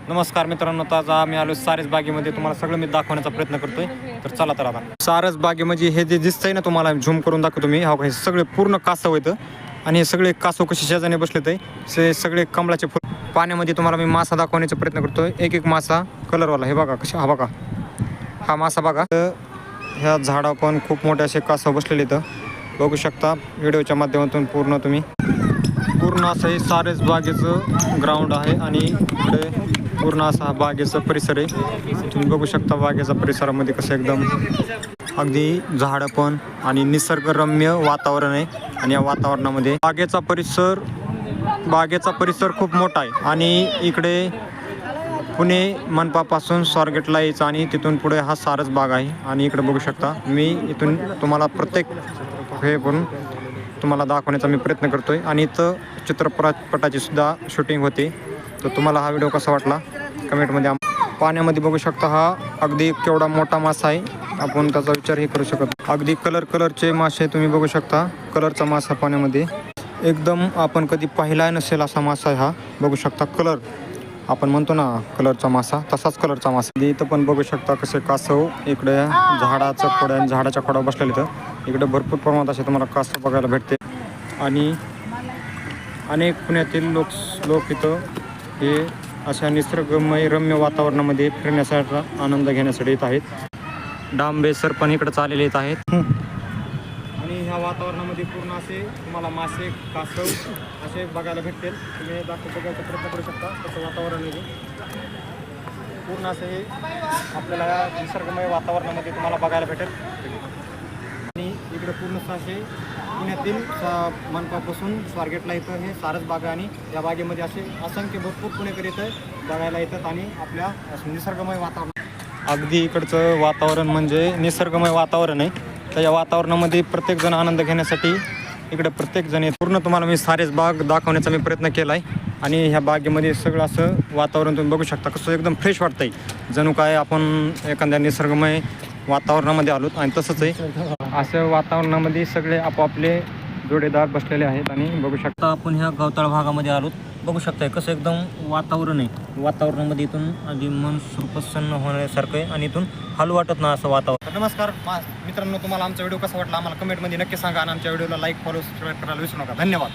नमस्कार मित्रांनो, आज आम्ही आलो सारस बागेमध्ये. तुम्हाला सगळं मी दाखवण्याचा प्रयत्न करतोय. तर चला तर आता सारस बागेमध्ये हे जे दिसतंय ना, तुम्हाला झूम करून दाखवतो मी. हे सगळे पूर्ण कासव येतं आणि हे सगळे कासव कसे शेजाने बसलेत आहे. हे सगळे कमळाचे फुल. पाण्यामध्ये तुम्हाला मी मासा दाखवण्याचा प्रयत्न करतोय. एक मासा कलरवाला. हे बघा कशा, हा बघा हा मासा बघा. ह्या झाडावर पण खूप मोठे असे कासव बसलेले इथं बघू शकता व्हिडिओच्या माध्यमातून. पूर्ण असं हे सारस बागेचं ग्राउंड आहे आणि इकडे पूर्ण असा बागेचा परिसर आहे. तुम्ही बघू शकता बागेचा परिसरामध्ये कसं एकदम अगदी झाडं पण आणि निसर्गरम्य वातावरण आहे. आणि या वातावरणामध्ये बागेचा परिसर खूप मोठा आहे. आणि इकडे पुणे मनपापासून स्वारगेटला यायचं आणि तिथून पुढे हा सारस बाग आहे. आणि इकडे बघू शकता मी इथून तुम्हाला प्रत्येक हे करून तुम्हाला दाखवण्याचा मी प्रयत्न करतोय. आणि इथं चित्रपटाची सुद्धा शूटिंग होते. तर तुम्हाला हा व्हिडिओ कसा वाटला कमेंटमध्ये. पाण्यामध्ये बघू शकता हा अगदी केवढा मोठा मासा आहे. आपण त्याचा विचारही करू शकत. अगदी कलरचे मासे तुम्ही बघू शकता. कलरचा मासा पाण्यामध्ये एकदम आपण कधी पाहिला नसेल असा मासा आहे हा. बघू शकता कलर आपण म्हणतो ना कलरचा मासा, तसाच कलरचा मासा. इथं पण बघू शकता कसे कासव इकडे झाडाच्या खोड्यावर बसलेले. इथं इकडे भरपूर प्रमाणात असे तुम्हाला कासव बघायला भेटते. आणि अनेक पुण्यातील लोक इथं हे अशा रम्य वातावरणामध्ये फिरण्यासाठी आनंद घेण्यासाठी येत आहेत. डांबे सर पण इकडे चाललेले येत आहेत. आणि ह्या वातावरणामध्ये पूर्ण असे तुम्हाला मासे कासव असे बघायला भेटतील. तुम्ही बघायचा प्रयत्न करू शकता तसं वातावरण आहे. पूर्ण असे हे आपल्याला या निसर्गमय वातावरणामध्ये तुम्हाला बघायला भेटेल. आणि इकडे पूर्ण असे पुण्यातील मनपापासून स्वारगेटला इथं हे सारस बाग आहे. आणि या बागेमध्ये असे असंख्य भरपूर पुणेकरी इथं बघायला येतात. आणि आपल्या निसर्गमय वातावरण अगदी इकडचं वातावरण म्हणजे निसर्गमय वातावरण आहे. तर या वातावरणामध्ये प्रत्येकजण आनंद घेण्यासाठी इकडे प्रत्येकजण येत. पूर्ण तुम्हाला मी सारस बाग दाखवण्याचा मी प्रयत्न केला आहे. आणि ह्या बागेमध्ये सगळं असं वातावरण तुम्ही बघू शकता कसं एकदम फ्रेश वाटतं आहे. जणू काय आपण एखाद्या निसर्गमय वातावरणामध्ये आलो. आणि तसंच आहे असं वातावरणामध्ये सगळे आपापले जोडीदार बसलेले आहेत. आणि बघू शकता आपण ह्या गवताळ भागामध्ये आलो. बघू शकताय कसं एकदम वातावरण आहे. वातावरणामध्ये इथून आधी मन प्रसन्न होण्यासारखं आहे. आणि इथून हलू वाटत ना असं वातावरण. नमस्कार मित्रांनो, तुम्हाला आमचा व्हिडिओ कसा वाटला आम्हाला कमेंटमध्ये नक्की सांगा. आणि आमच्या व्हिडिओला लाईक, फॉलो, सबस्क्राईब करायला विसरू नका. धन्यवाद.